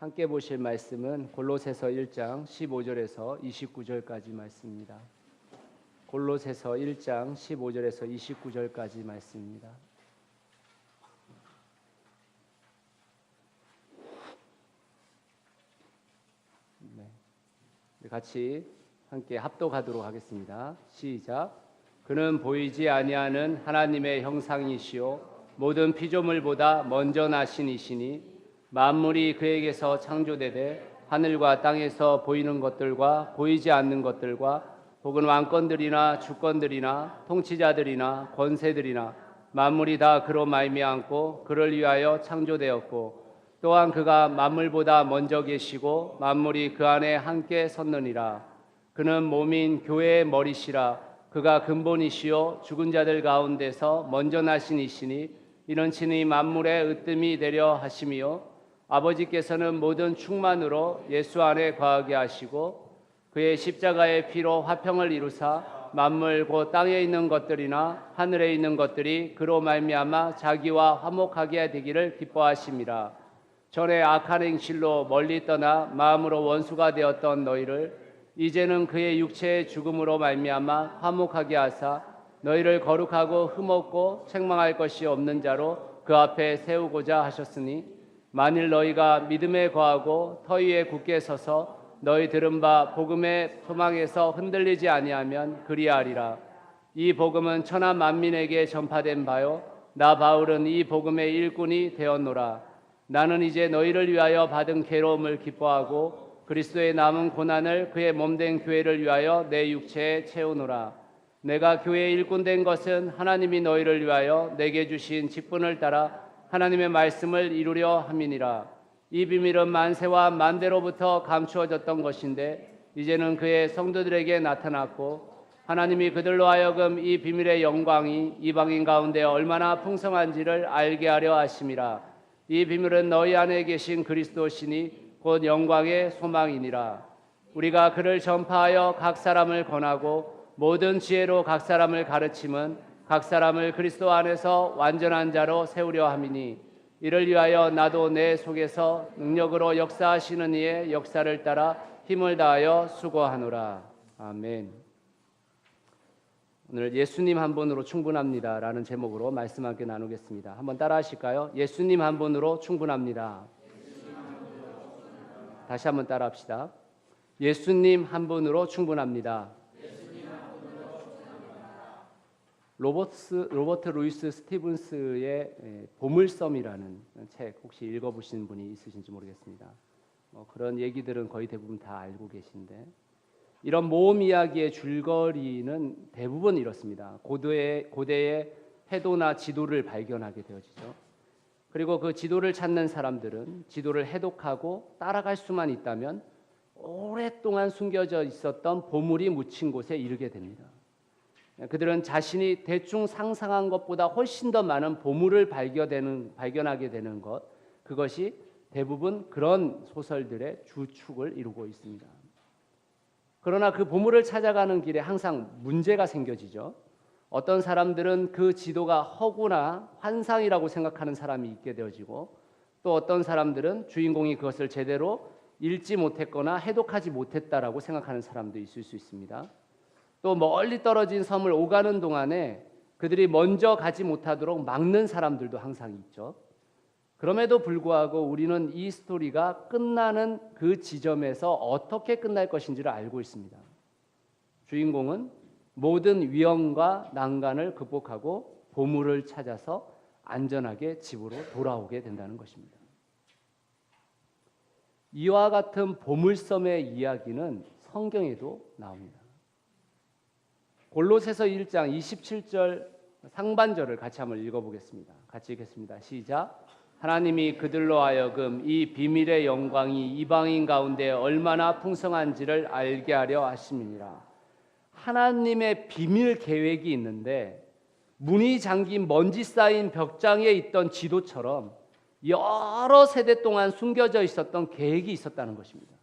함께 보실 말씀은 골로새서 1장 15절에서 29절까지 말씀입니다. 골로새서 1장 15절에서 29절까지 말씀입니다. 같이 함께 합독하도록 하겠습니다. 시작. 그는 보이지 아니하는 하나님의 형상이시요 모든 피조물보다 먼저 나신 이시니 만물이 그에게서 창조되되 하늘과 땅에서 보이는 것들과 보이지 않는 것들과 혹은 왕권들이나 주권들이나 통치자들이나 권세들이나 만물이 다 그로 말미암고 그를 위하여 창조되었고 또한 그가 만물보다 먼저 계시고 만물이 그 안에 함께 섰느니라. 그는 몸인 교회의 머리시라. 그가 근본이시요 죽은 자들 가운데서 먼저 나신 이시니 이는 친히 만물의 으뜸이 되려 하심이요 아버지께서는 모든 충만으로 예수 안에 거하게 하시고 그의 십자가의 피로 화평을 이루사 만물 곧 땅에 있는 것들이나 하늘에 있는 것들이 그로 말미암아 자기와 화목하게 되기를 기뻐하심이라. 전에 악한 행실로 멀리 떠나 마음으로 원수가 되었던 너희를 이제는 그의 육체의 죽음으로 말미암아 화목하게 하사 너희를 거룩하고 흠없고 책망할 것이 없는 자로 그 앞에 세우고자 하셨으니 만일 너희가 믿음에 거하고 터위에 굳게 서서 너희 들은 바 복음의 소망에서 흔들리지 아니하면 그리하리라. 이 복음은 천하 만민에게 전파된 바요 나 바울은 이 복음의 일꾼이 되었노라. 나는 이제 너희를 위하여 받은 괴로움을 기뻐하고 그리스도의 남은 고난을 그의 몸된 교회를 위하여 내 육체에 채우노라. 내가 교회의 일꾼 된 것은 하나님이 너희를 위하여 내게 주신 직분을 따라 하나님의 말씀을 이루려 함이니라. 이 비밀은 만세와 만대로부터 감추어졌던 것인데 이제는 그의 성도들에게 나타났고 하나님이 그들로 하여금 이 비밀의 영광이 이방인 가운데 얼마나 풍성한지를 알게 하려 하심이라. 이 비밀은 너희 안에 계신 그리스도시니 곧 영광의 소망이니라. 우리가 그를 전파하여 각 사람을 권하고 모든 지혜로 각 사람을 가르침은 각 사람을 그리스도 안에서 완전한 자로 세우려 함이니 이를 위하여 나도 내 속에서 능력으로 역사하시는 이의 역사를 따라 힘을 다하여 수고하노라. 아멘. 오늘 예수님 한 분으로 충분합니다 라는 제목으로 말씀 함께 나누겠습니다. 한번 따라 하실까요? 예수님 한 분으로 충분합니다. 다시 한번 따라 합시다. 예수님 한 분으로 충분합니다. 로버트 루이스 스티븐스의 보물섬이라는 책 혹시 읽어보신 분이 있으신지 모르겠습니다. 그런 얘기들은 거의 대부분 다 알고 계신데 이런 모험 이야기의 줄거리는 대부분 이렇습니다. 고대의 해도나 지도를 발견하게 되어지죠. 그리고 그 지도를 찾는 사람들은 지도를 해독하고 따라갈 수만 있다면 오랫동안 숨겨져 있었던 보물이 묻힌 곳에 이르게 됩니다. 그들은 자신이 대충 상상한 것보다 훨씬 더 많은 보물을 발견하게 되는 것, 그것이 대부분 그런 소설들의 주축을 이루고 있습니다. 그러나 그 보물을 찾아가는 길에 항상 문제가 생겨지죠. 어떤 사람들은 그 지도가 허구나 환상이라고 생각하는 사람이 있게 되어지고 또 어떤 사람들은 주인공이 그것을 제대로 읽지 못했거나 해독하지 못했다라고 생각하는 사람도 있을 수 있습니다. 또 멀리 떨어진 섬을 오가는 동안에 그들이 먼저 가지 못하도록 막는 사람들도 항상 있죠. 그럼에도 불구하고 우리는 이 스토리가 끝나는 그 지점에서 어떻게 끝날 것인지를 알고 있습니다. 주인공은 모든 위험과 난간을 극복하고 보물을 찾아서 안전하게 집으로 돌아오게 된다는 것입니다. 이와 같은 보물섬의 이야기는 성경에도 나옵니다. 골로새서 1장 27절 상반절을 같이 한번 읽어보겠습니다. 같이 읽겠습니다. 시작. 하나님이 그들로 하여금 이 비밀의 영광이 이방인 가운데 얼마나 풍성한지를 알게 하려 하심이니라. 하나님의 비밀 계획이 있는데 문이 잠긴 먼지 쌓인 벽장에 있던 지도처럼 여러 세대 동안 숨겨져 있었던 계획이 있었다는 것입니다.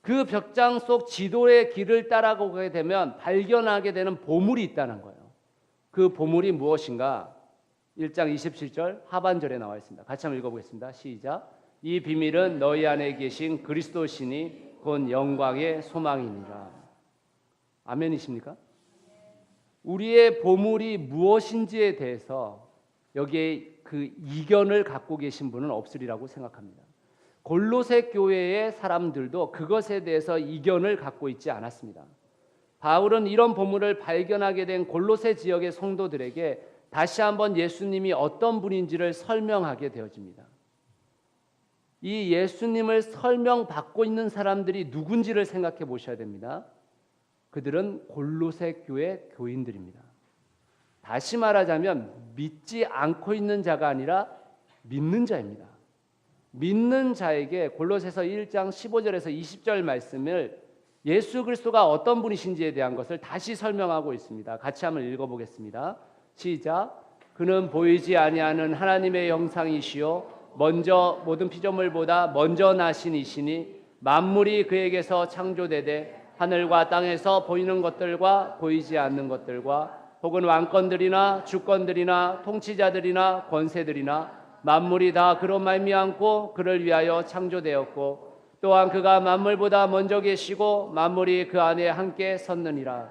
그 벽장 속 지도의 길을 따라가게 되면 발견하게 되는 보물이 있다는 거예요. 그 보물이 무엇인가? 1장 27절 하반절에 나와 있습니다. 같이 한번 읽어보겠습니다. 시작. 이 비밀은 너희 안에 계신 그리스도시니 곧 영광의 소망이니라. 아멘이십니까? 우리의 보물이 무엇인지에 대해서 여기에 그 이견을 갖고 계신 분은 없으리라고 생각합니다. 골로새 교회의 사람들도 그것에 대해서 이견을 갖고 있지 않았습니다. 바울은 이런 보물을 발견하게 된 골로새 지역의 성도들에게 다시 한번 예수님이 어떤 분인지를 설명하게 되어집니다. 이 예수님을 설명받고 있는 사람들이 누군지를 생각해 보셔야 됩니다. 그들은 골로새 교회 교인들입니다. 다시 말하자면 믿지 않고 있는 자가 아니라 믿는 자입니다. 믿는 자에게 골로새서 1장 15절에서 20절 말씀을 예수 그리스도가 어떤 분이신지에 대한 것을 다시 설명하고 있습니다. 같이 한번 읽어보겠습니다. 시작. 그는 보이지 아니하는 하나님의 형상이시요 먼저 모든 피조물보다 먼저 나신 이시니 만물이 그에게서 창조되되 하늘과 땅에서 보이는 것들과 보이지 않는 것들과 혹은 왕권들이나 주권들이나 통치자들이나 권세들이나 만물이 다 그로 말미암고 그를 위하여 창조되었고 또한 그가 만물보다 먼저 계시고 만물이 그 안에 함께 섰느니라.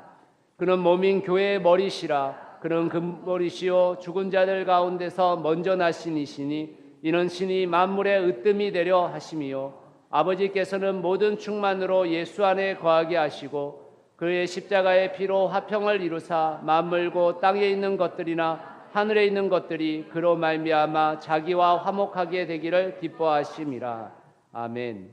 그는 몸인 교회의 머리시라. 그는 근머리시요 죽은 자들 가운데서 먼저 나신 이시니 이는 신이 만물의 으뜸이 되려 하심이요 아버지께서는 모든 충만으로 예수 안에 거하게 하시고 그의 십자가의 피로 화평을 이루사 만물고 땅에 있는 것들이나 하늘에 있는 것들이 그로 말미암아 자기와 화목하게 되기를 기뻐하심이라. 아멘.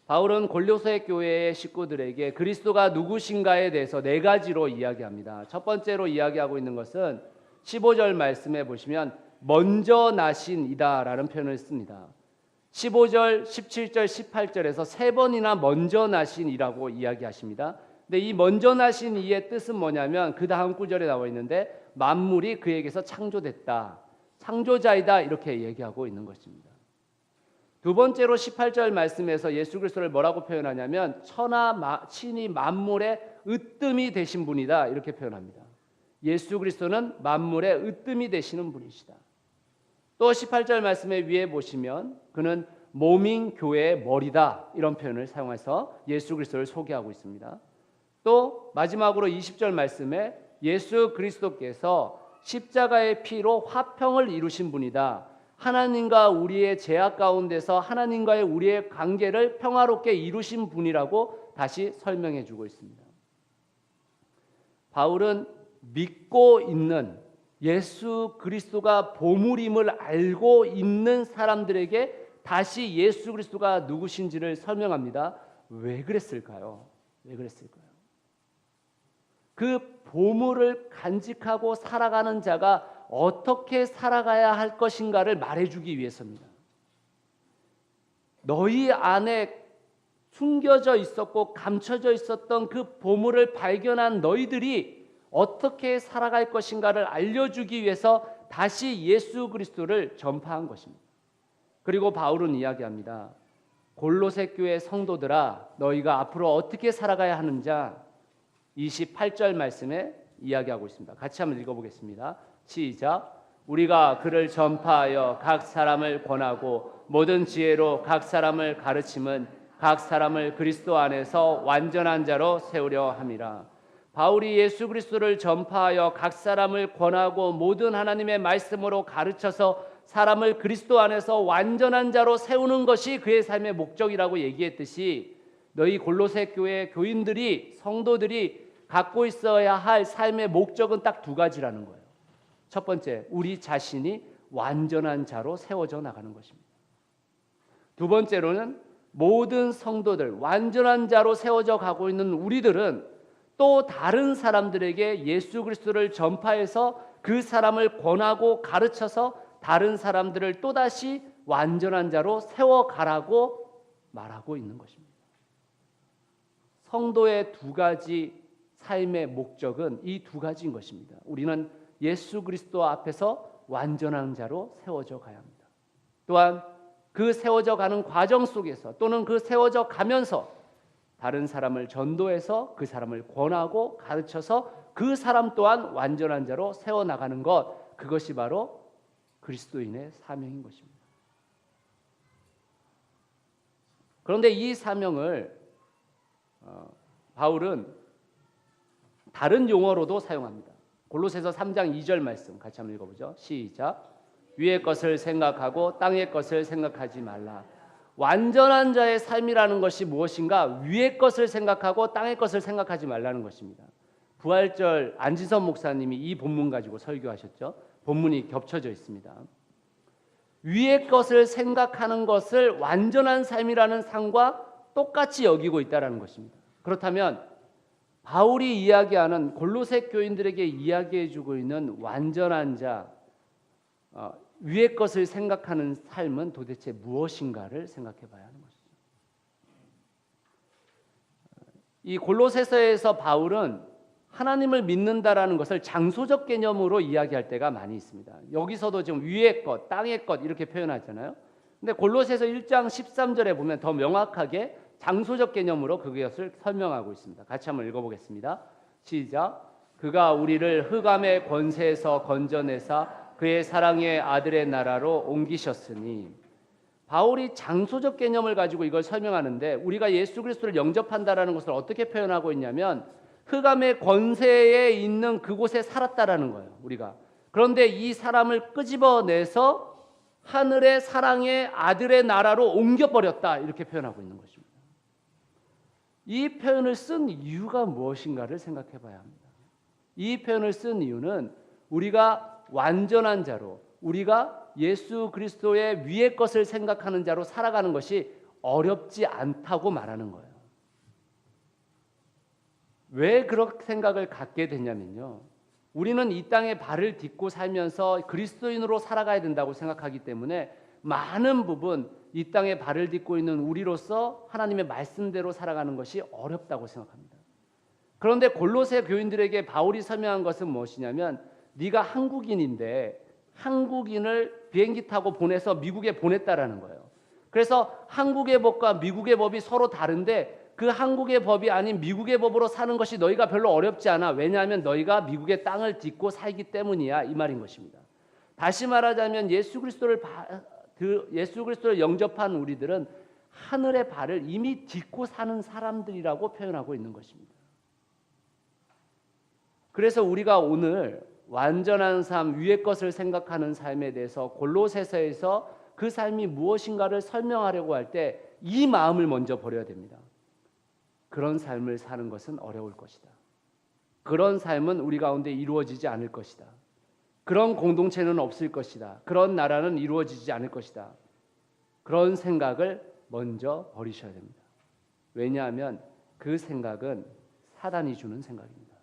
바울은 골로새 교회의 식구들에게 그리스도가 누구신가에 대해서 네 가지로 이야기합니다. 첫 번째로 이야기하고 있는 것은 15절 말씀에 보시면 먼저 나신 이다라는 표현을 씁니다. 15절, 17절, 18절에서 세 번이나 먼저 나신 이라고 이야기하십니다. 근데 이 먼저 나신 이의 뜻은 뭐냐면 그 다음 구절에 나와 있는데 만물이 그에게서 창조됐다. 창조자이다 이렇게 얘기하고 있는 것입니다. 두 번째로 18절 말씀에서 예수 그리스도를 뭐라고 표현하냐면 신이 만물의 으뜸이 되신 분이다 이렇게 표현합니다. 예수 그리스도는 만물의 으뜸이 되시는 분이시다. 또 18절 말씀에 위에 보시면 그는 몸인 교회의 머리다 이런 표현을 사용해서 예수 그리스도를 소개하고 있습니다. 또 마지막으로 20절 말씀에 예수 그리스도께서 십자가의 피로 화평을 이루신 분이다. 하나님과 우리의 죄악 가운데서 하나님과의 우리의 관계를 평화롭게 이루신 분이라고 다시 설명해 주고 있습니다. 바울은 믿고 있는 예수 그리스도가 보물임을 알고 있는 사람들에게 다시 예수 그리스도가 누구신지를 설명합니다. 왜 그랬을까요? 왜 그랬을까요? 그 보물을 간직하고 살아가는 자가 어떻게 살아가야 할 것인가를 말해주기 위해서입니다. 너희 안에 숨겨져 있었고 감춰져 있었던 그 보물을 발견한 너희들이 어떻게 살아갈 것인가를 알려주기 위해서 다시 예수 그리스도를 전파한 것입니다. 그리고 바울은 이야기합니다. 골로새 교회 성도들아 너희가 앞으로 어떻게 살아가야 하는지 28절 말씀에 이야기하고 있습니다. 같이 한번 읽어보겠습니다. 시작. 우리가 그를 전파하여 각 사람을 권하고 모든 지혜로 각 사람을 가르침은 각 사람을 그리스도 안에서 완전한 자로 세우려 함이라. 바울이 예수 그리스도를 전파하여 각 사람을 권하고 모든 하나님의 말씀으로 가르쳐서 사람을 그리스도 안에서 완전한 자로 세우는 것이 그의 삶의 목적이라고 얘기했듯이 너희 골로새 교회 교인들이 성도들이 갖고 있어야 할 삶의 목적은 딱 두 가지라는 거예요. 첫 번째, 우리 자신이 완전한 자로 세워져 나가는 것입니다. 두 번째로는 모든 성도들, 완전한 자로 세워져 가고 있는 우리들은 또 다른 사람들에게 예수 그리스도를 전파해서 그 사람을 권하고 가르쳐서 다른 사람들을 또다시 완전한 자로 세워가라고 말하고 있는 것입니다. 성도의 두 가지 삶의 목적은 이 두 가지인 것입니다. 우리는 예수 그리스도 앞에서 완전한 자로 세워져 가야 합니다. 또한 그 세워져 가는 과정 속에서 또는 그 세워져 가면서 다른 사람을 전도해서 그 사람을 권하고 가르쳐서 그 사람 또한 완전한 자로 세워나가는 것, 그것이 바로 그리스도인의 사명인 것입니다. 그런데 이 사명을 바울은 다른 용어로도 사용합니다. 골로새서 3장 2절 말씀 같이 한번 읽어보죠. 시작. 위의 것을 생각하고 땅의 것을 생각하지 말라. 완전한 자의 삶이라는 것이 무엇인가? 위의 것을 생각하고 땅의 것을 생각하지 말라는 것입니다. 부활절 안지선 목사님이 이 본문 가지고 설교하셨죠. 본문이 겹쳐져 있습니다. 위의 것을 생각하는 것을 완전한 삶이라는 상과 똑같이 여기고 있다는 것입니다. 그렇다면 바울이 이야기하는 골로새 교인들에게 이야기해주고 있는 완전한 자, 위의 것을 생각하는 삶은 도대체 무엇인가를 생각해 봐야 하는 것이죠. 이 골로새서에서 바울은 하나님을 믿는다라는 것을 장소적 개념으로 이야기할 때가 많이 있습니다. 여기서도 지금 위의 것, 땅의 것 이렇게 표현하잖아요. 근데 골로새서 1장 13절에 보면 더 명확하게 장소적 개념으로 그것을 설명하고 있습니다. 같이 한번 읽어보겠습니다. 시작. 그가 우리를 흑암의 권세에서 건져내사 그의 사랑의 아들의 나라로 옮기셨으니. 바울이 장소적 개념을 가지고 이걸 설명하는데 우리가 예수 그리스도를 영접한다라는 것을 어떻게 표현하고 있냐면 흑암의 권세에 있는 그곳에 살았다라는 거예요. 우리가. 그런데 이 사람을 끄집어내서 하늘의 사랑의 아들의 나라로 옮겨버렸다 이렇게 표현하고 있는 것입니다. 이 표현을 쓴 이유가 무엇인가를 생각해 봐야 합니다. 이 표현을 쓴 이유는 우리가 완전한 자로, 우리가 예수 그리스도의 위의 것을 생각하는 자로 살아가는 것이 어렵지 않다고 말하는 거예요. 왜 그런 생각을 갖게 됐냐면요, 우리는 이 땅에 발을 딛고 살면서 그리스도인으로 살아가야 된다고 생각하기 때문에 많은 부분 이 땅에 발을 딛고 있는 우리로서 하나님의 말씀대로 살아가는 것이 어렵다고 생각합니다. 그런데 골로새 교인들에게 바울이 설명한 것은 무엇이냐면 네가 한국인인데 한국인을 비행기 타고 보내서 미국에 보냈다라는 거예요. 그래서 한국의 법과 미국의 법이 서로 다른데 그 한국의 법이 아닌 미국의 법으로 사는 것이 너희가 별로 어렵지 않아. 왜냐하면 너희가 미국의 땅을 딛고 살기 때문이야, 이 말인 것입니다. 다시 말하자면 예수 그리스도를 영접한 우리들은 하늘의 발을 이미 딛고 사는 사람들이라고 표현하고 있는 것입니다. 그래서 우리가 오늘 완전한 삶, 위의 것을 생각하는 삶에 대해서 골로새서에서 그 삶이 무엇인가를 설명하려고 할 때 이 마음을 먼저 버려야 됩니다. 그런 삶을 사는 것은 어려울 것이다. 그런 삶은 우리 가운데 이루어지지 않을 것이다. 그런 공동체는 없을 것이다. 그런 나라는 이루어지지 않을 것이다. 그런 생각을 먼저 버리셔야 됩니다. 왜냐하면 그 생각은 사단이 주는 생각입니다.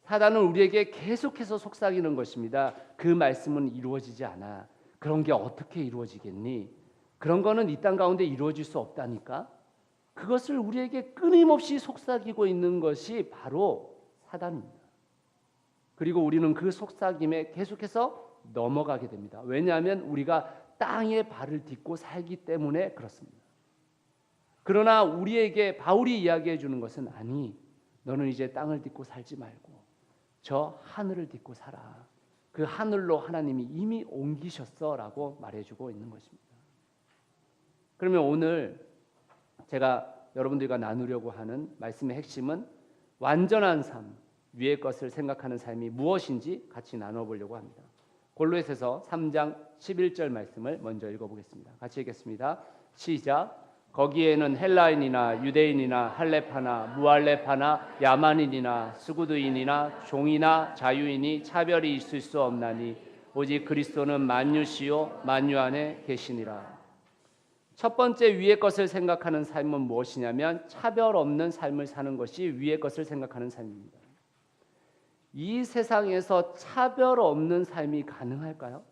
사단은 우리에게 계속해서 속삭이는 것입니다. 그 말씀은 이루어지지 않아. 그런 게 어떻게 이루어지겠니? 그런 거는 이 땅 가운데 이루어질 수 없다니까. 그것을 우리에게 끊임없이 속삭이고 있는 것이 바로 사단입니다. 그리고 우리는 그 속삭임에 계속해서 넘어가게 됩니다. 왜냐하면 우리가 땅에 발을 딛고 살기 때문에 그렇습니다. 그러나 우리에게 바울이 이야기해 주는 것은 아니, 너는 이제 땅을 딛고 살지 말고 저 하늘을 딛고 살아. 그 하늘로 하나님이 이미 옮기셨어라고 말해주고 있는 것입니다. 그러면 오늘 제가 여러분들과 나누려고 하는 말씀의 핵심은 완전한 삶, 위의 것을 생각하는 삶이 무엇인지 같이 나눠보려고 합니다. 골로새서 3장 11절 말씀을 먼저 읽어보겠습니다. 같이 읽겠습니다. 시작. 거기에는 헬라인이나 유대인이나 할레파나 무할레파나 야만인이나 수구두인이나 종이나 자유인이 차별이 있을 수 없나니 오직 그리스도는 만유시요 만유 안에 계시니라. 첫 번째 위의 것을 생각하는 삶은 무엇이냐면 차별 없는 삶을 사는 것이 위의 것을 생각하는 삶입니다. 이 세상에서 차별 없는 삶이 가능할까요?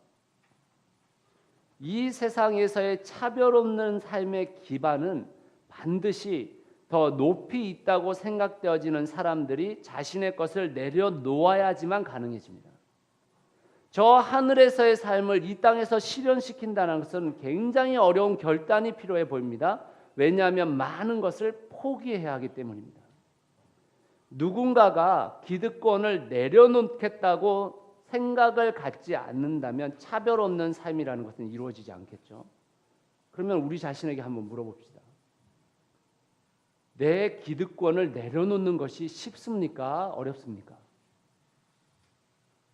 이 세상에서의 차별 없는 삶의 기반은 반드시 더 높이 있다고 생각되어지는 사람들이 자신의 것을 내려놓아야지만 가능해집니다. 저 하늘에서의 삶을 이 땅에서 실현시킨다는 것은 굉장히 어려운 결단이 필요해 보입니다. 왜냐하면 많은 것을 포기해야 하기 때문입니다. 누군가가 기득권을 내려놓겠다고 생각을 갖지 않는다면 차별 없는 삶이라는 것은 이루어지지 않겠죠. 그러면 우리 자신에게 한번 물어봅시다. 내 기득권을 내려놓는 것이 쉽습니까? 어렵습니까?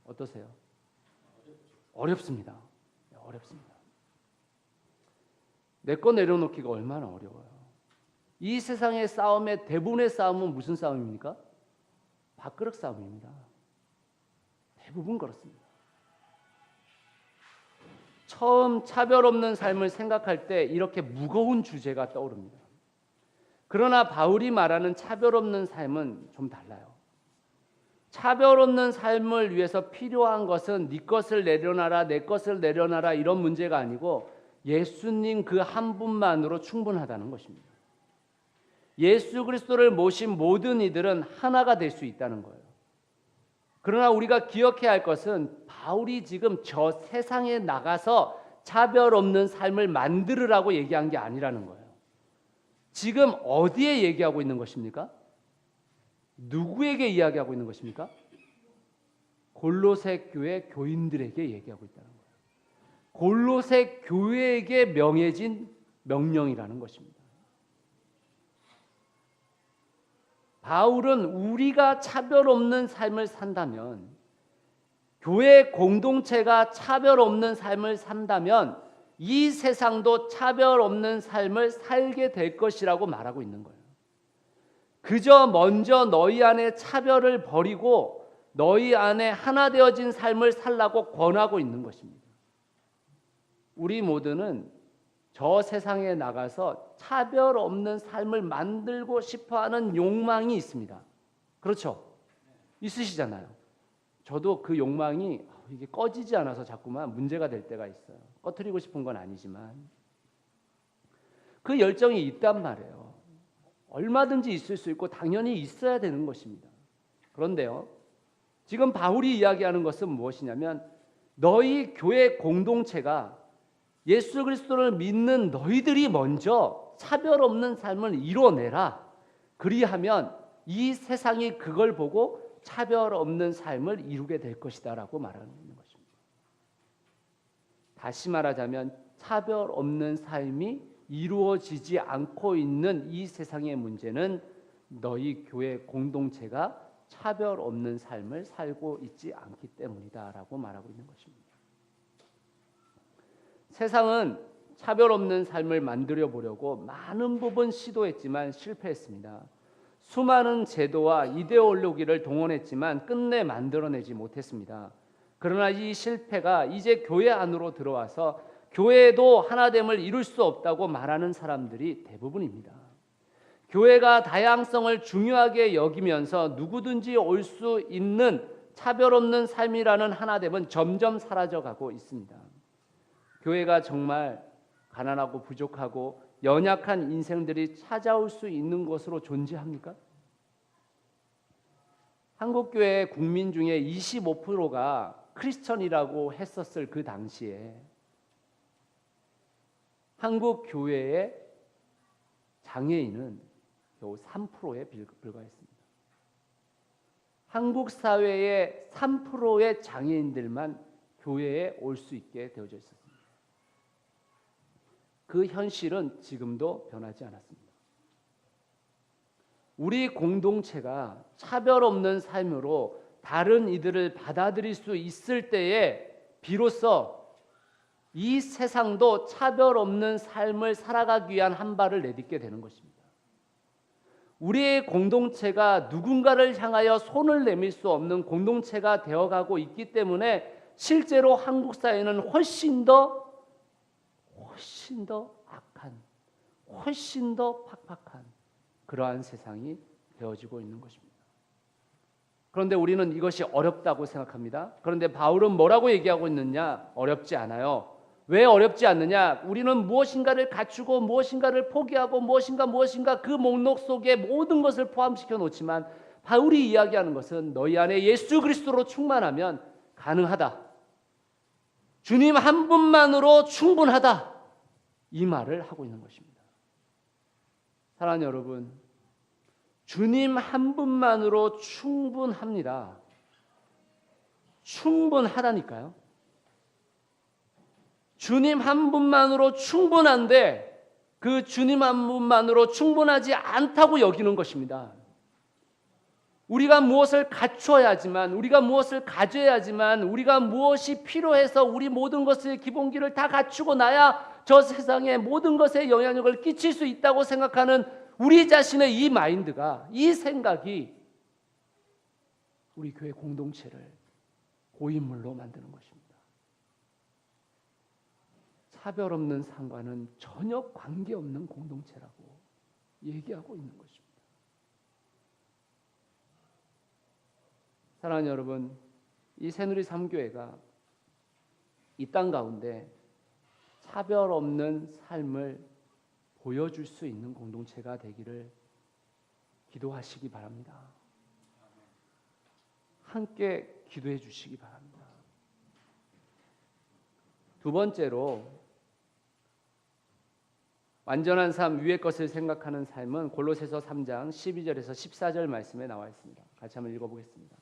어떠세요? 어렵습니다. 어렵습니다. 내 거 내려놓기가 얼마나 어려워요. 이 세상의 싸움의 대부분의 싸움은 무슨 싸움입니까? 밥그릇 싸움입니다. 대부분 그렇습니다. 처음 차별 없는 삶을 생각할 때 이렇게 무거운 주제가 떠오릅니다. 그러나 바울이 말하는 차별 없는 삶은 좀 달라요. 차별 없는 삶을 위해서 필요한 것은 네 것을 내려놔라, 내 것을 내려놔라 이런 문제가 아니고 예수님 그 한 분만으로 충분하다는 것입니다. 예수 그리스도를 모신 모든 이들은 하나가 될 수 있다는 거예요. 그러나 우리가 기억해야 할 것은 바울이 지금 저 세상에 나가서 차별 없는 삶을 만들으라고 얘기한 게 아니라는 거예요. 지금 어디에 얘기하고 있는 것입니까? 누구에게 이야기하고 있는 것입니까? 골로새 교회 교인들에게 얘기하고 있다는 거예요. 골로새 교회에게 명해진 명령이라는 것입니다. 바울은 우리가 차별 없는 삶을 산다면, 교회 공동체가 차별 없는 삶을 산다면 이 세상도 차별 없는 삶을 살게 될 것이라고 말하고 있는 거예요. 그저 먼저 너희 안에 차별을 버리고 너희 안에 하나 되어진 삶을 살라고 권하고 있는 것입니다. 우리 모두는 저 세상에 나가서 차별 없는 삶을 만들고 싶어하는 욕망이 있습니다. 그렇죠? 있으시잖아요. 저도 그 욕망이 이게 꺼지지 않아서 자꾸만 문제가 될 때가 있어요. 꺼트리고 싶은 건 아니지만 그 열정이 있단 말이에요. 얼마든지 있을 수 있고 당연히 있어야 되는 것입니다. 그런데요, 지금 바울이 이야기하는 것은 무엇이냐면 너희 교회 공동체가 예수 그리스도를 믿는 너희들이 먼저 차별 없는 삶을 이뤄내라. 그리하면 이 세상이 그걸 보고 차별 없는 삶을 이루게 될 것이다 라고 말하는 것입니다. 다시 말하자면 차별 없는 삶이 이루어지지 않고 있는 이 세상의 문제는 너희 교회 공동체가 차별 없는 삶을 살고 있지 않기 때문이다 라고 말하고 있는 것입니다. 세상은 차별 없는 삶을 만들어 보려고 많은 부분 시도했지만 실패했습니다. 수많은 제도와 이데올로기를 동원했지만 끝내 만들어내지 못했습니다. 그러나 이 실패가 이제 교회 안으로 들어와서 교회도 하나됨을 이룰 수 없다고 말하는 사람들이 대부분입니다. 교회가 다양성을 중요하게 여기면서 누구든지 올 수 있는 차별 없는 삶이라는 하나됨은 점점 사라져가고 있습니다. 교회가 정말 가난하고 부족하고 연약한 인생들이 찾아올 수 있는 것으로 존재합니까? 한국교회 국민 중에 25%가 크리스천이라고 했었을 그 당시에 한국교회의 장애인은 겨우 3%에 불과했습니다. 한국 사회의 3%의 장애인들만 교회에 올 수 있게 되어져 있었습니다. 그 현실은 지금도 변하지 않았습니다. 우리 공동체가 차별 없는 삶으로 다른 이들을 받아들일 수 있을 때에 비로소 이 세상도 차별 없는 삶을 살아가기 위한 한 발을 내딛게 되는 것입니다. 우리의 공동체가 누군가를 향하여 손을 내밀 수 없는 공동체가 되어가고 있기 때문에 실제로 한국 사회는 훨씬 더 악한, 훨씬 더 팍팍한 그러한 세상이 되어지고 있는 것입니다. 그런데 우리는 이것이 어렵다고 생각합니다. 그런데 바울은 뭐라고 얘기하고 있느냐? 어렵지 않아요. 왜 어렵지 않느냐? 우리는 무엇인가를 갖추고 무엇인가를 포기하고 무엇인가 그 목록 속에 모든 것을 포함시켜 놓지만 바울이 이야기하는 것은 너희 안에 예수 그리스도로 충만하면 가능하다. 주님 한 분만으로 충분하다. 이 말을 하고 있는 것입니다. 사랑하는 여러분, 주님 한 분만으로 충분합니다. 충분하다니까요. 주님 한 분만으로 충분한데 그 주님 한 분만으로 충분하지 않다고 여기는 것입니다. 우리가 무엇을 갖춰야지만, 우리가 무엇을 가져야지만, 우리가 무엇이 필요해서 우리 모든 것의 기본기를 다 갖추고 나야 저 세상에 모든 것에 영향력을 끼칠 수 있다고 생각하는 우리 자신의 이 마인드가, 이 생각이 우리 교회 공동체를 고인물로 만드는 것입니다. 차별 없는 상관은 전혀 관계없는 공동체라고 얘기하고 있는 것입니다. 사랑하는 여러분, 이 새누리 3교회가 이 땅 가운데 차별 없는 삶을 보여줄 수 있는 공동체가 되기를 기도하시기 바랍니다. 함께 기도해 주시기 바랍니다. 두 번째로, 완전한 삶, 위의 것을 생각하는 삶은 골로새서 3장 12절에서 14절 말씀에 나와 있습니다. 같이 한번 읽어보겠습니다.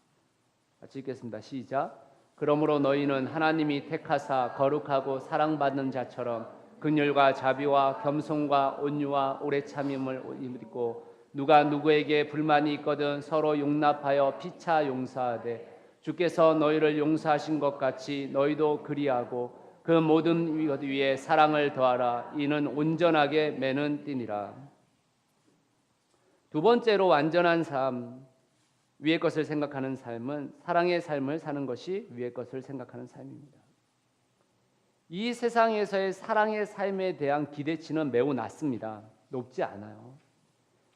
같이 읽겠습니다. 시작. 그러므로 너희는 하나님이 택하사 거룩하고 사랑받는 자처럼 긍휼과 자비와 겸손과 온유와 오래 참음을 입고 누가 누구에게 불만이 있거든 서로 용납하여 피차 용서하되 주께서 너희를 용서하신 것 같이 너희도 그리하고 그 모든 것 위에 사랑을 더하라. 이는 온전하게 매는 띠니라. 두 번째로 완전한 삶, 위의 것을 생각하는 삶은 사랑의 삶을 사는 것이 위의 것을 생각하는 삶입니다. 이 세상에서의 사랑의 삶에 대한 기대치는 매우 낮습니다. 높지 않아요.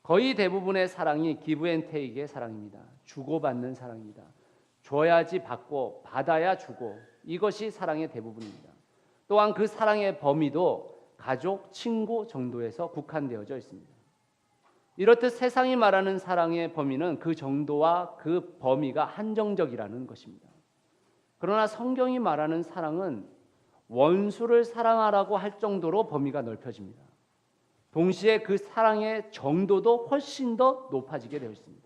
거의 대부분의 사랑이 기브 앤 테이크의 사랑입니다. 주고받는 사랑입니다. 줘야지 받고 받아야 주고, 이것이 사랑의 대부분입니다. 또한 그 사랑의 범위도 가족, 친구 정도에서 국한되어져 있습니다. 이렇듯 세상이 말하는 사랑의 범위는 그 정도와 그 범위가 한정적이라는 것입니다. 그러나 성경이 말하는 사랑은 원수를 사랑하라고 할 정도로 범위가 넓혀집니다. 동시에 그 사랑의 정도도 훨씬 더 높아지게 되어 있습니다.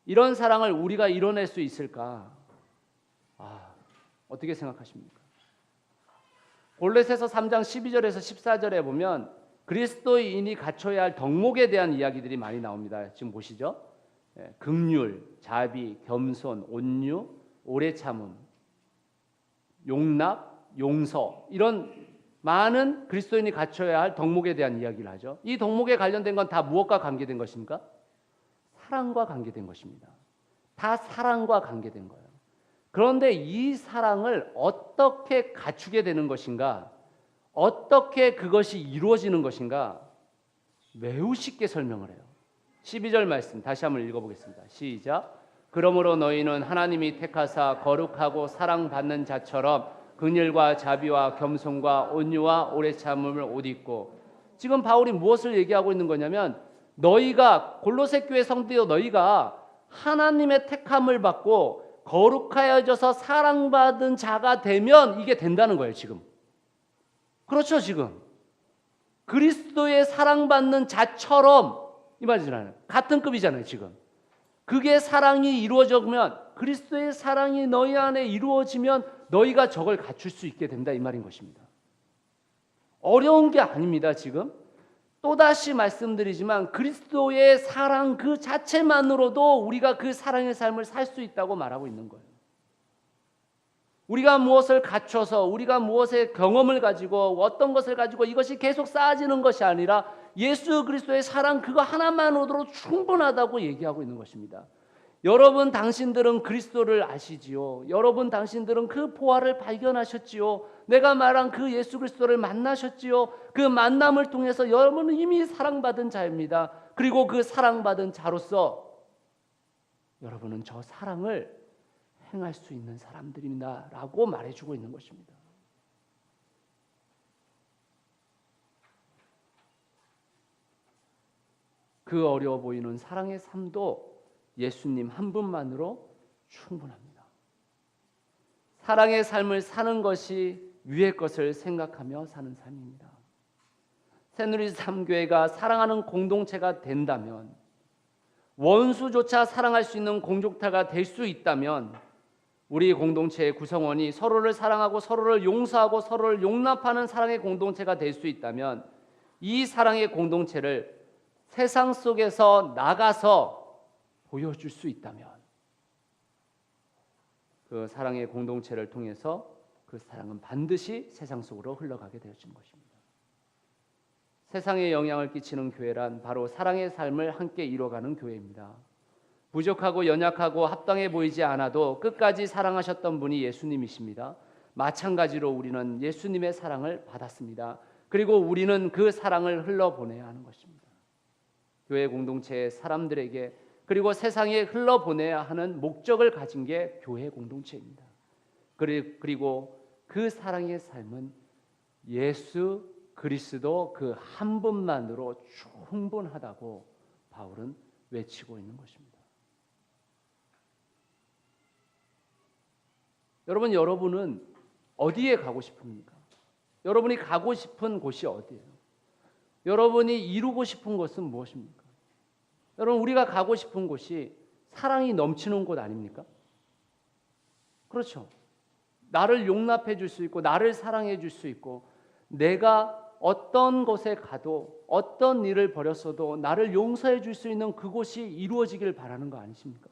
이런 사랑을 우리가 이뤄낼 수 있을까? 어떻게 생각하십니까? 골로새서 3장 12절에서 14절에 보면 그리스도인이 갖춰야 할 덕목에 대한 이야기들이 많이 나옵니다. 지금 보시죠. 긍휼, 자비, 겸손, 온유, 오래 참음, 용납, 용서, 이런 많은 그리스도인이 갖춰야 할 덕목에 대한 이야기를 하죠. 이 덕목에 관련된 건 다 무엇과 관계된 것입니까? 사랑과 관계된 것입니다. 다 사랑과 관계된 거예요. 그런데 이 사랑을 어떻게 갖추게 되는 것인가? 어떻게 그것이 이루어지는 것인가? 매우 쉽게 설명을 해요. 12절 말씀 다시 한번 읽어보겠습니다. 시작. 그러므로 너희는 하나님이 택하사 거룩하고 사랑받는 자처럼 긍휼과 자비와 겸손과 온유와 오래 참음을 옷 입고, 지금 바울이 무엇을 얘기하고 있는 거냐면, 너희가 골로새 교회 성도여, 너희가 하나님의 택함을 받고 거룩하여져서 사랑받은 자가 되면 이게 된다는 거예요. 지금 그렇죠. 지금 그리스도의 사랑받는 자처럼, 이 말이잖아요. 같은 급이잖아요. 지금 그게 사랑이 이루어지면, 그리스도의 사랑이 너희 안에 이루어지면 너희가 저걸 갖출 수 있게 된다, 이 말인 것입니다. 어려운 게 아닙니다. 지금 또다시 말씀드리지만 그리스도의 사랑 그 자체만으로도 우리가 그 사랑의 삶을 살 수 있다고 말하고 있는 거예요. 우리가 무엇을 갖춰서, 우리가 무엇의 경험을 가지고, 어떤 것을 가지고 이것이 계속 쌓아지는 것이 아니라 예수 그리스도의 사랑 그거 하나만으로도 충분하다고 얘기하고 있는 것입니다. 여러분 당신들은 그리스도를 아시지요. 여러분 당신들은 그 보화를 발견하셨지요. 내가 말한 그 예수 그리스도를 만나셨지요. 그 만남을 통해서 여러분은 이미 사랑받은 자입니다. 그리고 그 사랑받은 자로서 여러분은 저 사랑을 행할 수 있는 사람들입니다 라고 말해주고 있는 것입니다. 그 어려워 보이는 사랑의 삶도 예수님 한 분만으로 충분합니다. 사랑의 삶을 사는 것이 위의 것을 생각하며 사는 삶입니다. 새누리 3교회가 사랑하는 공동체가 된다면, 원수조차 사랑할 수 있는 공동체가 될 수 있다면, 우리 공동체의 구성원이 서로를 사랑하고 서로를 용서하고 서로를 용납하는 사랑의 공동체가 될 수 있다면, 이 사랑의 공동체를 세상 속에서 나가서 보여줄 수 있다면 그 사랑의 공동체를 통해서 그 사랑은 반드시 세상 속으로 흘러가게 되어진 것입니다. 세상에 영향을 끼치는 교회란 바로 사랑의 삶을 함께 이뤄가는 교회입니다. 부족하고 연약하고 합당해 보이지 않아도 끝까지 사랑하셨던 분이 예수님이십니다. 마찬가지로 우리는 예수님의 사랑을 받았습니다. 그리고 우리는 그 사랑을 흘러보내야 하는 것입니다. 교회 공동체의 사람들에게 그리고 세상에 흘러보내야 하는 목적을 가진 게 교회 공동체입니다. 그리고 그 사랑의 삶은 예수 그리스도 그 한 분만으로 충분하다고 바울은 외치고 있는 것입니다. 여러분은 어디에 가고 싶습니까? 여러분이 가고 싶은 곳이 어디예요? 여러분이 이루고 싶은 것은 무엇입니까? 여러분, 우리가 가고 싶은 곳이 사랑이 넘치는 곳 아닙니까? 그렇죠. 나를 용납해 줄 수 있고 나를 사랑해 줄 수 있고 내가 어떤 곳에 가도 어떤 일을 벌였어도 나를 용서해 줄 수 있는 그곳이 이루어지길 바라는 거 아니십니까?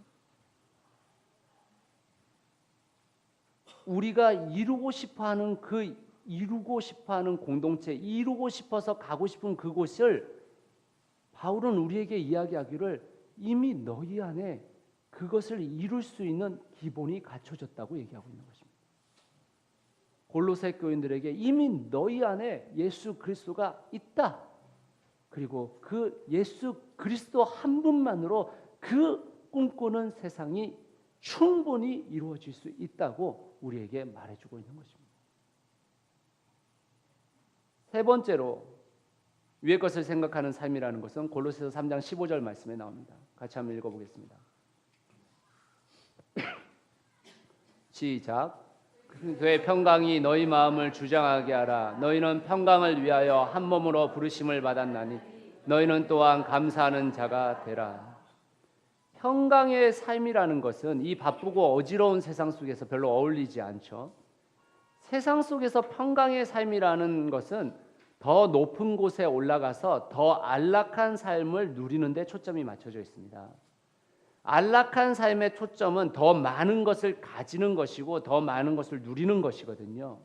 우리가 이루고 싶어하는 공동체, 이루고 싶어서 가고 싶은 그곳을 바울은 우리에게 이야기하기를 이미 너희 안에 그것을 이룰 수 있는 기본이 갖춰졌다고 얘기하고 있는 것입니다. 골로새 교인들에게 이미 너희 안에 예수 그리스도가 있다. 그리고 그 예수 그리스도 한 분만으로 그 꿈꾸는 세상이 충분히 이루어질 수 있다고 우리에게 말해주고 있는 것입니다. 세 번째로 위의 것을 생각하는 삶이라는 것은 골로새서 3장 15절 말씀에 나옵니다. 같이 한번 읽어보겠습니다. 시작. 그의 평강이 너희 마음을 주장하게 하라. 너희는 평강을 위하여 한 몸으로 부르심을 받았나니 너희는 또한 감사하는 자가 되라. 평강의 삶이라는 것은 이 바쁘고 어지러운 세상 속에서 별로 어울리지 않죠. 세상 속에서 평강의 삶이라는 것은 더 높은 곳에 올라가서 더 안락한 삶을 누리는 데 초점이 맞춰져 있습니다. 안락한 삶의 초점은 더 많은 것을 가지는 것이고 더 많은 것을 누리는 것이거든요.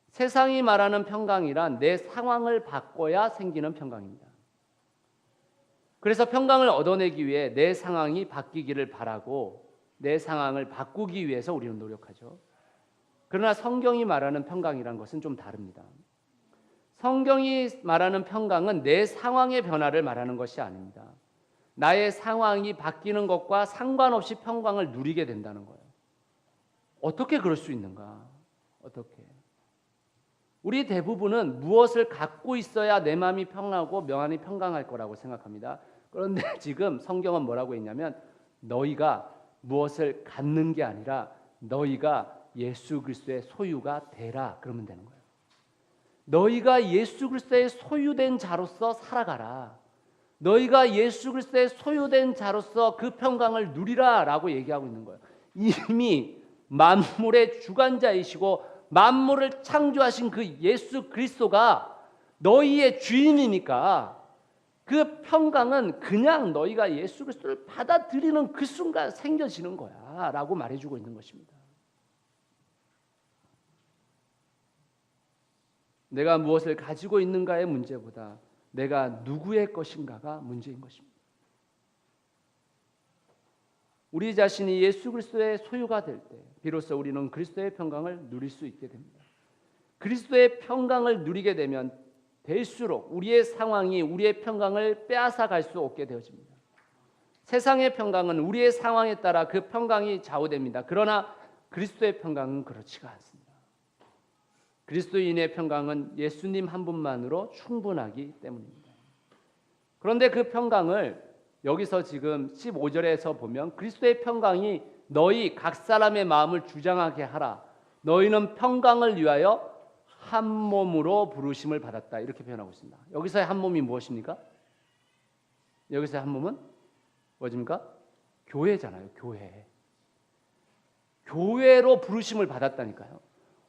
세상이 말하는 평강이란 내 상황을 바꿔야 생기는 평강입니다. 그래서 평강을 얻어내기 위해 내 상황이 바뀌기를 바라고 내 상황을 바꾸기 위해서 우리는 노력하죠. 그러나 성경이 말하는 평강이란 것은 좀 다릅니다. 성경이 말하는 평강은 내 상황의 변화를 말하는 것이 아닙니다. 나의 상황이 바뀌는 것과 상관없이 평강을 누리게 된다는 거예요. 어떻게 그럴 수 있는가? 어떻게? 우리 대부분은 무엇을 갖고 있어야 내 마음이 평안하고 명안히 평강할 거라고 생각합니다. 그런데 지금 성경은 뭐라고 했냐면 너희가 무엇을 갖는 게 아니라 너희가 예수 그리스도의 소유가 되라 그러면 되는 거예요. 너희가 예수 그리스도의 소유된 자로서 살아가라. 너희가 예수 그리스도의 소유된 자로서 그 평강을 누리라라고 얘기하고 있는 거예요. 이미 만물의 주관자이시고 만물을 창조하신 그 예수 그리스도가 너희의 주인이니까 그 평강은 그냥 너희가 예수 그리스도를 받아들이는 그 순간 생겨지는 거야 라고 말해주고 있는 것입니다. 내가 무엇을 가지고 있는가의 문제보다 내가 누구의 것인가가 문제인 것입니다. 우리 자신이 예수 그리스도의 소유가 될 때 비로소 우리는 그리스도의 평강을 누릴 수 있게 됩니다. 그리스도의 평강을 누리게 되면 될수록 우리의 상황이 우리의 평강을 빼앗아 갈 수 없게 되어집니다. 세상의 평강은 우리의 상황에 따라 그 평강이 좌우됩니다. 그러나 그리스도의 평강은 그렇지가 않습니다. 그리스도인의 평강은 예수님 한 분만으로 충분하기 때문입니다. 그런데 그 평강을 여기서 지금 15절에서 보면 그리스도의 평강이 너희 각 사람의 마음을 주장하게 하라. 너희는 평강을 위하여 한 몸으로 부르심을 받았다. 이렇게 표현하고 있습니다. 여기서의 한 몸이 무엇입니까? 여기서의 한 몸은 뭐입니까? 교회잖아요. 교회. 교회로 부르심을 받았다니까요.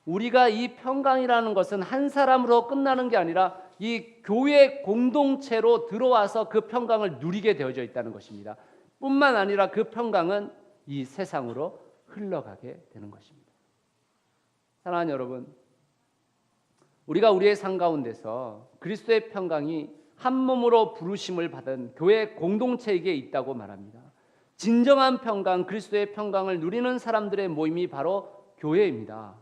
우리가 이 평강이라는 것은 한 사람으로 끝나는 게 아니라 이 교회 공동체로 들어와서 그 평강을 누리게 되어져 있다는 것입니다. 뿐만 아니라 그 평강은 이 세상으로 흘러가게 되는 것입니다. 사랑하는 여러분, 우리가 우리의 삶 가운데서 그리스도의 평강이 한 몸으로 부르심을 받은 교회 공동체에게 있다고 말합니다. 진정한 평강, 그리스도의 평강을 누리는 사람들의 모임이 바로 교회입니다.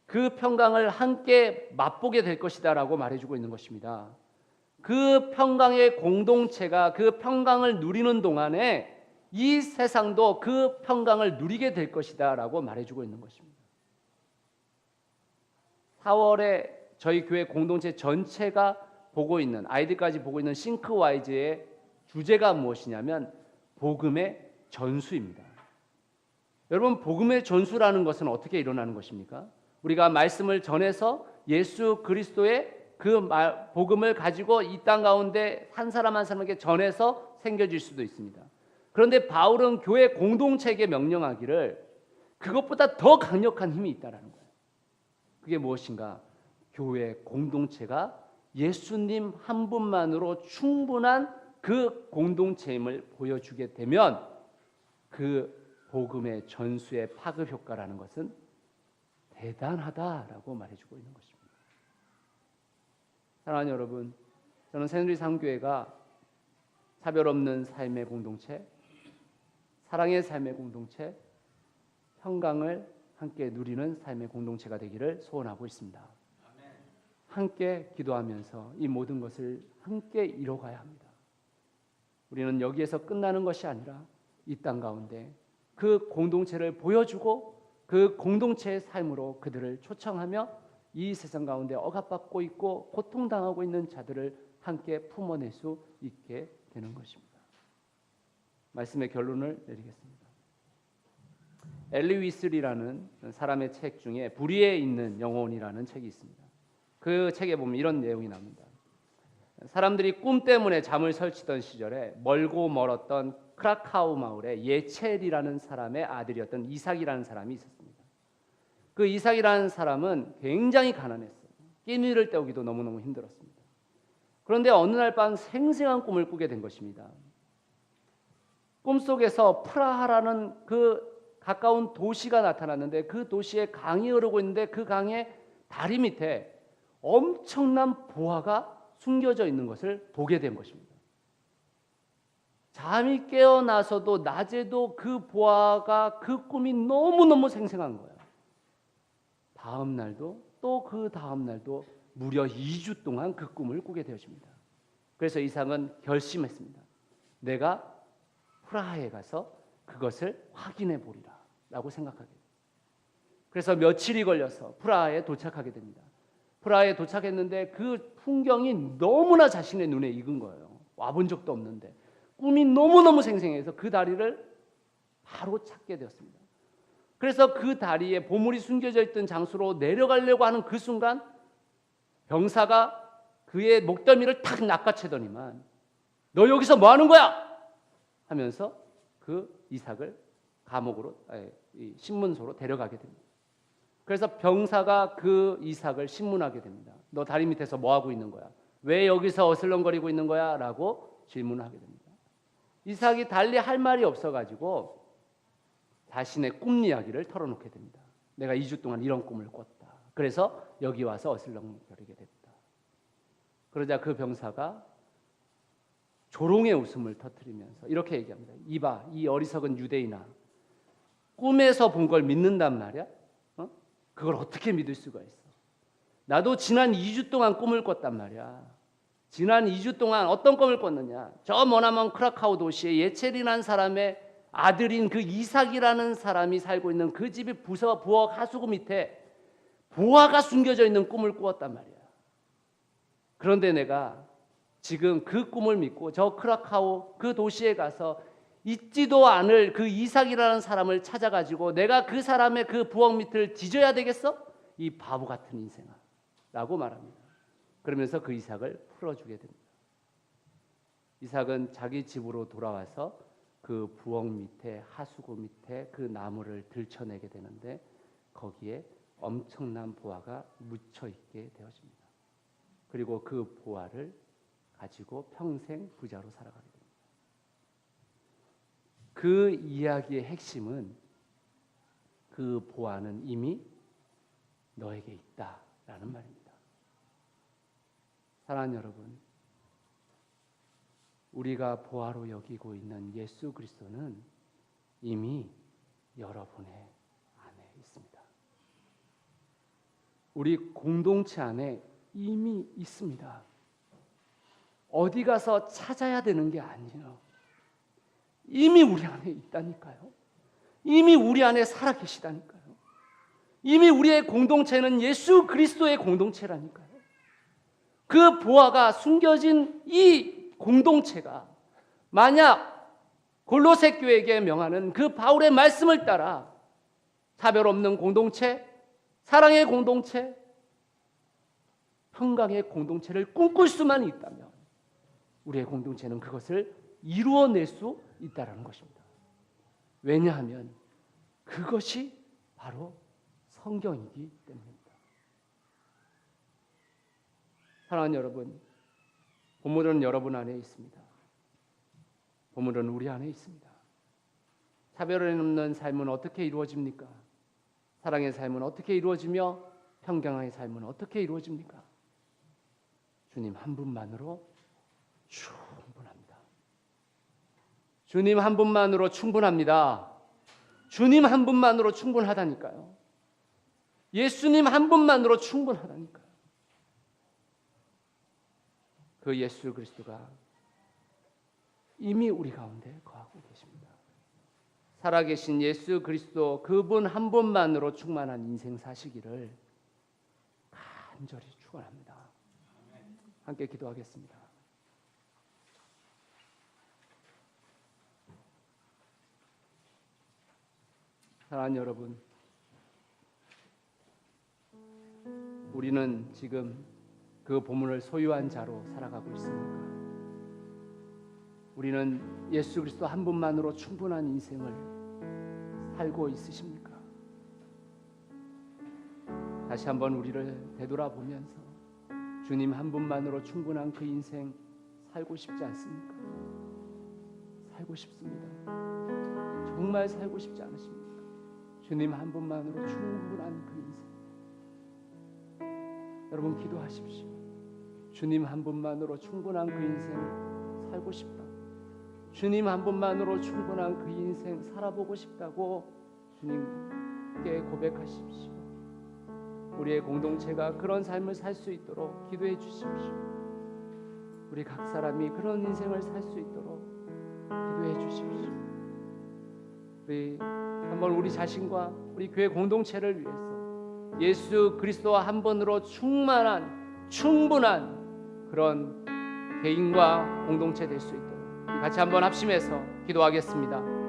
그 평강을 함께 맛보게 될 것이다라고 말해주고 있는 것입니다. 그 평강의 공동체가 그 평강을 누리는 동안에 이 세상도 그 평강을 누리게 될 것이다라고 말해주고 있는 것입니다. 4월에 저희 교회 공동체 전체가 보고 있는, 아이들까지 보고 있는 싱크와이즈의 주제가 무엇이냐면 복음의 전수입니다. 여러분, 복음의 전수라는 것은 어떻게 일어나는 것입니까? 우리가 말씀을 전해서 예수 그리스도의 그 복음을 가지고 이 땅 가운데 한 사람 한 사람에게 전해서 생겨질 수도 있습니다. 그런데 바울은 교회 공동체에게 명령하기를 그것보다 더 강력한 힘이 있다라는 거예요. 그게 무엇인가? 교회 공동체가 예수님 한 분만으로 충분한 그 공동체임을 보여주게 되면 그 복음의 전수의 파급 효과라는 것은 대단하다라고 말해주고 있는 것입니다. 사랑하는 여러분, 저는 새누리 상교회가 차별 없는 삶의 공동체, 사랑의 삶의 공동체, 평강을 함께 누리는 삶의 공동체가 되기를 소원하고 있습니다. 함께 기도하면서 이 모든 것을 함께 이뤄가야 합니다. 우리는 여기에서 끝나는 것이 아니라 이 땅 가운데 그 공동체를 보여주고 그 공동체의 삶으로 그들을 초청하며 이 세상 가운데 억압받고 있고 고통당하고 있는 자들을 함께 품어낼 수 있게 되는 것입니다. 말씀의 결론을 내리겠습니다. 엘리 위슬리라는 사람의 책 중에 불의에 있는 영혼이라는 책이 있습니다. 그 책에 보면 이런 내용이 나옵니다. 사람들이 꿈 때문에 잠을 설치던 시절에 멀고 멀었던 크라카우 마을에 예첼이라는 사람의 아들이었던 이삭이라는 사람이 있었습니다. 그 이삭이라는 사람은 굉장히 가난했어요. 끼니를 때우기도 너무너무 힘들었습니다. 그런데 어느 날 밤 생생한 꿈을 꾸게 된 것입니다. 꿈속에서 프라하라는 그 가까운 도시가 나타났는데 그 도시에 강이 흐르고 있는데 그 강의 다리 밑에 엄청난 보화가 숨겨져 있는 것을 보게 된 것입니다. 잠이 깨어나서도 낮에도 그 보화가 그 꿈이 너무너무 생생한 거예요. 다음 날도 또 그 다음 날도 무려 2주 동안 그 꿈을 꾸게 되어집니다. 그래서 이삭은 결심했습니다. 내가 프라하에 가서 그것을 확인해 보리라 라고 생각하게 됩니다. 그래서 며칠이 걸려서 프라하에 도착하게 됩니다. 프라하에 도착했는데 그 풍경이 너무나 자신의 눈에 익은 거예요. 와본 적도 없는데 꿈이 너무너무 생생해서 그 다리를 바로 찾게 되었습니다. 그래서 그 다리에 보물이 숨겨져 있던 장소로 내려가려고 하는 그 순간 병사가 그의 목덜미를 탁 낚아채더니만 너 여기서 뭐 하는 거야? 하면서 그 이삭을 감옥으로 신문소로 데려가게 됩니다. 그래서 병사가 그 이삭을 신문하게 됩니다. 너 다리 밑에서 뭐 하고 있는 거야? 왜 여기서 어슬렁거리고 있는 거야? 라고 질문을 하게 됩니다. 이삭이 달리 할 말이 없어가지고 자신의 꿈 이야기를 털어놓게 됩니다. 내가 2주 동안 이런 꿈을 꿨다. 그래서 여기 와서 어슬렁거리게 됐다. 그러자 그 병사가 조롱의 웃음을 터뜨리면서 이렇게 얘기합니다. 이봐, 이 어리석은 유대인아, 꿈에서 본 걸 믿는단 말이야? 그걸 어떻게 믿을 수가 있어? 나도 지난 2주 동안 꿈을 꿨단 말이야. 지난 2주 동안 어떤 꿈을 꿨느냐? 저 머나먼 크라카우 도시에 예첼이라는 사람의 아들인 그 이삭이라는 사람이 살고 있는 그 집이 부엌 하수구 밑에 보화가 숨겨져 있는 꿈을 꾸었단 말이야. 그런데 내가 지금 그 꿈을 믿고 저 크라카우 그 도시에 가서 있지도 않을 그 이삭이라는 사람을 찾아가지고 내가 그 사람의 그 부엌 밑을 뒤져야 되겠어? 이 바보 같은 인생아 라고 말합니다. 그러면서 그 이삭을 풀어주게 됩니다. 이삭은 자기 집으로 돌아와서 그 부엌 밑에 하수구 밑에 그 나무를 들춰내게 되는데 거기에 엄청난 보화가 묻혀있게 되어집니다. 그리고 그 보화를 가지고 평생 부자로 살아가게 됩니다. 그 이야기의 핵심은 그 보화는 이미 너에게 있다라는 말입니다. 사랑하는 여러분, 우리가 보화로 여기고 있는 예수 그리스도는 이미 여러분의 안에 있습니다. 우리 공동체 안에 이미 있습니다. 어디 가서 찾아야 되는 게 아니에요. 이미 우리 안에 있다니까요. 이미 우리 안에 살아계시다니까요. 이미 우리의 공동체는 예수 그리스도의 공동체라니까요. 그 보화가 숨겨진 이 공동체가 만약 골로새 교회에게 명하는 그 바울의 말씀을 따라 차별 없는 공동체, 사랑의 공동체, 평강의 공동체를 꿈꿀 수만 있다면 우리의 공동체는 그것을 이루어낼 수 있다는 것입니다. 왜냐하면 그것이 바로 성경이기 때문입니다. 사랑하는 여러분, 보물은 여러분 안에 있습니다. 보물은 우리 안에 있습니다. 차별을 넘는 삶은 어떻게 이루어집니까? 사랑의 삶은 어떻게 이루어지며 평강의 삶은 어떻게 이루어집니까? 주님 한 분만으로 충분합니다. 주님 한 분만으로 충분합니다. 주님 한 분만으로 충분하다니까요. 예수님 한 분만으로 충분하다니까요. 그 예수 그리스도가 이미 우리 가운데 거하고 계십니다. 살아계신 예수 그리스도 그분 한 분만으로 충만한 인생 사시기를 간절히 축원합니다. 함께 기도하겠습니다. 사랑하는 여러분, 우리는 지금 그 보물을 소유한 자로 살아가고 있습니까? 우리는 예수 그리스도 한 분만으로 충분한 인생을 살고 있으십니까? 다시 한번 우리를 되돌아보면서 주님 한 분만으로 충분한 그 인생 살고 싶지 않습니까? 살고 싶습니다. 정말 살고 싶지 않으십니까? 주님 한 분만으로 충분한 그 인생. 여러분 기도하십시오. 주님 한 분만으로 충분한 그 인생 살고 싶다. 주님 한 분만으로 충분한 그 인생 살아보고 싶다고 주님께 고백하십시오. 우리의 공동체가 그런 삶을 살 수 있도록 기도해 주십시오. 우리 각 사람이 그런 인생을 살 수 있도록 기도해 주십시오. 우리 한번 우리 자신과 우리 교회 공동체를 위해서 예수 그리스도와 한 번으로 충분한 그런 개인과 공동체 될 수 있도록 같이 한번 합심해서 기도하겠습니다.